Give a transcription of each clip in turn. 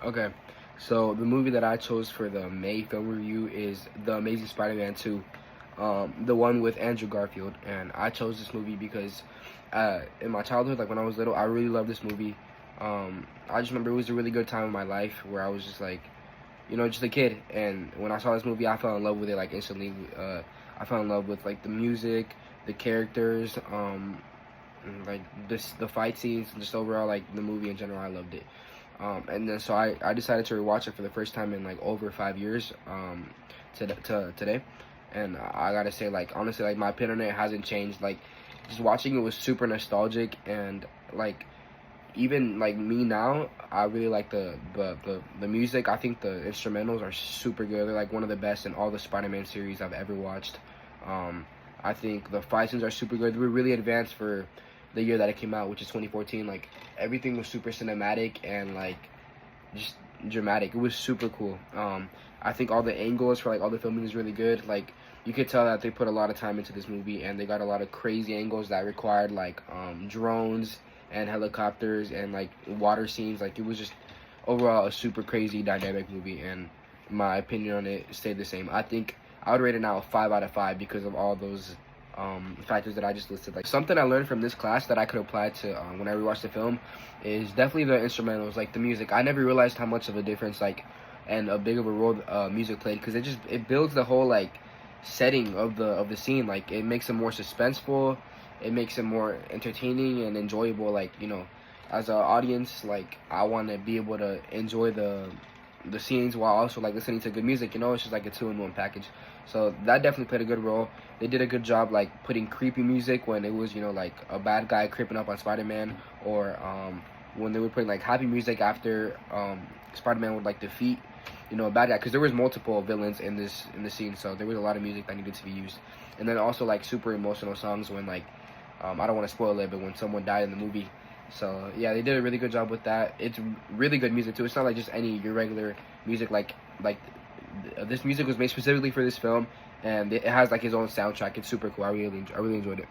Okay, so the movie that I chose for the May film review is The Amazing Spider-Man 2, the one with Andrew Garfield. And I chose this movie because in my childhood, like when I was little, I really loved this movie. I just remember it was a really good time in my life where I was just like, just a kid. And when I saw this movie, I fell in love with it like instantly. I fell in love with like the music, the characters, like the fight scenes, and just overall like the movie in general. I loved it. And then so I decided to rewatch it for the first time in like over 5 years to today. And I gotta say, like, honestly, like my opinion on it hasn't changed. Like, just watching it was super nostalgic, and like even like me now, I really like the music. I think the instrumentals are super good. They're like one of the best in all the Spider-Man series I've ever watched. I think the fight scenes are super good. They were really advanced for the year that it came out, which is 2014. Like everything was super cinematic and like just dramatic. It was super cool. I think all the angles for like all the filming is really good. Like you could tell that they put a lot of time into this movie, and they got a lot of crazy angles that required like drones and helicopters and like water scenes. Like it was just overall a super crazy dynamic movie, and my opinion on it stayed the same. I think I would rate it now a 5 out of 5 because of all those factors that I just listed. Like something I learned from this class that I could apply to when I rewatched the film is definitely the instrumentals, like the music. I never realized how much of a difference like and a big of a role music played, because it builds the whole like setting of the scene. Like it makes it more suspenseful, it makes it more entertaining and enjoyable. Like as an audience, like I want to be able to enjoy the scenes while also like listening to good music. It's just like a two-in-one package. So that definitely played a good role. They did a good job like putting creepy music when it was like a bad guy creeping up on Spider-Man, or when they were putting like happy music after Spider-Man would like defeat a bad guy, because there was multiple villains in the scene, so there was a lot of music that needed to be used. And then also like super emotional songs when like I don't want to spoil it, but when someone died in the movie. So yeah, they did a really good job with that. It's really good music too. It's not like just any your regular music. Like this music was made specifically for this film, and it has like its own soundtrack. It's super cool. I really enjoyed it.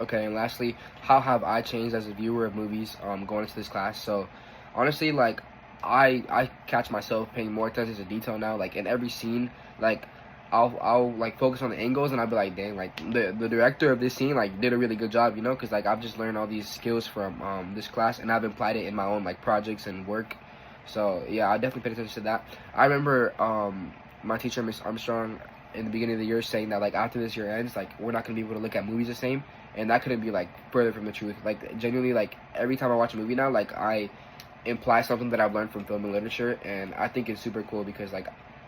Okay, and lastly, how have I changed as a viewer of movies going into this class? So honestly, like I catch myself paying more attention to detail now. Like in every scene, like I'll like focus on the angles, and I'll be like, dang, like the director of this scene like did a really good job, because like I've just learned all these skills from this class, and I've applied it in my own like projects and work. So yeah, I definitely paid attention to that. I remember my teacher, Miss Armstrong, in the beginning of the year saying that like after this year ends, like we're not gonna be able to look at movies the same, and that couldn't be like further from the truth. Like genuinely, like every time I watch a movie now, like I imply something that I've learned from film and literature, and I think it's super cool because like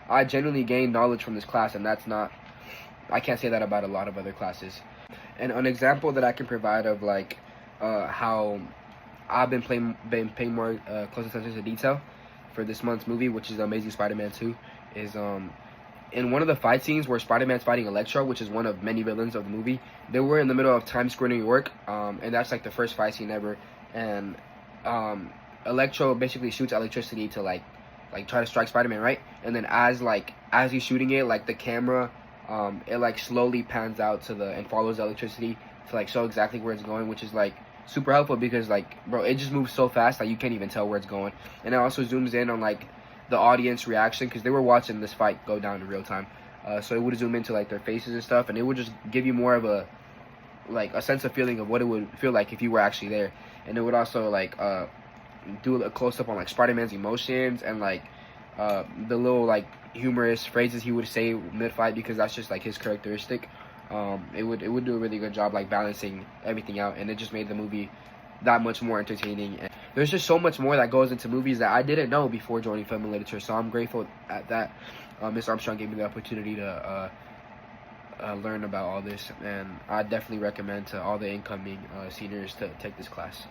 I genuinely gained knowledge from this class, and I can't say that about a lot of other classes. And an example that I can provide of like how I've been paying more close attention to detail for this month's movie, which is Amazing Spider-Man 2, is in one of the fight scenes where Spider-Man's fighting Electro, which is one of many villains of the movie. They were in the middle of Times Square, New York, and that's like the first fight scene ever. And Electro basically shoots electricity to like try to strike Spider-Man, right? And then as he's shooting it, like the camera, it like slowly pans out and follows the electricity to like show exactly where it's going, which is like super helpful because like bro, it just moves so fast that you can't even tell where it's going. And it also zooms in on like the audience reaction, because they were watching this fight go down in real time. So it would zoom into like their faces and stuff, and it would just give you more of a sense of feeling of what it would feel like if you were actually there. And it would also like do a close up on like Spider-Man's emotions and like the little like humorous phrases he would say mid fight, because that's just like his characteristic. It would do a really good job like balancing everything out, and it just made the movie that much more entertaining. And there's just so much more that goes into movies that I didn't know before joining film and literature, so I'm grateful at that Miss Armstrong gave me the opportunity to learn about all this, and I definitely recommend to all the incoming seniors to take this class.